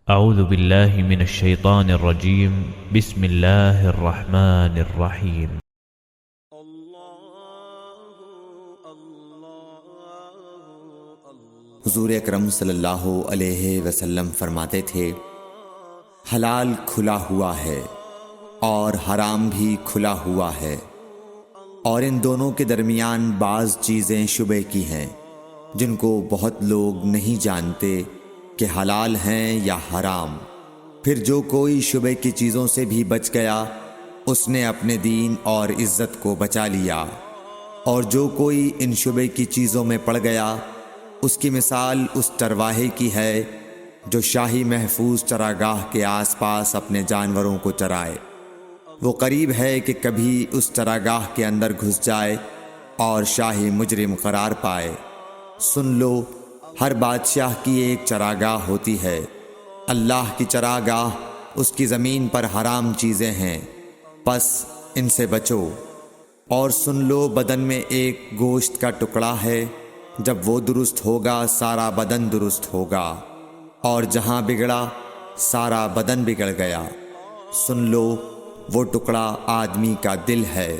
اعوذ باللہ من الشیطان الرجیم بسم اللہ الرحمن الرحیم۔ حضور اکرم صلی اللہ علیہ وسلم فرماتے تھے، حلال کھلا ہوا ہے اور حرام بھی کھلا ہوا ہے، اور ان دونوں کے درمیان بعض چیزیں شبہ کی ہیں جن کو بہت لوگ نہیں جانتے کہ حلال ہیں یا حرام۔ پھر جو کوئی شبہ کی چیزوں سے بھی بچ گیا اس نے اپنے دین اور عزت کو بچا لیا، اور جو کوئی ان شبہ کی چیزوں میں پڑ گیا اس کی مثال اس چرواہے کی ہے جو شاہی محفوظ چراگاہ کے آس پاس اپنے جانوروں کو چرائے۔ وہ قریب ہے کہ کبھی اس چراگاہ کے اندر گھس جائے اور شاہی مجرم قرار پائے۔ سن لو، ہر بادشاہ کی ایک چراگاہ ہوتی ہے، اللہ کی چراگاہ اس کی زمین پر حرام چیزیں ہیں، پس ان سے بچو۔ اور سن لو، بدن میں ایک گوشت کا ٹکڑا ہے، جب وہ درست ہوگا سارا بدن درست ہوگا، اور جہاں بگڑا سارا بدن بگڑ گیا۔ سن لو، وہ ٹکڑا آدمی کا دل ہے۔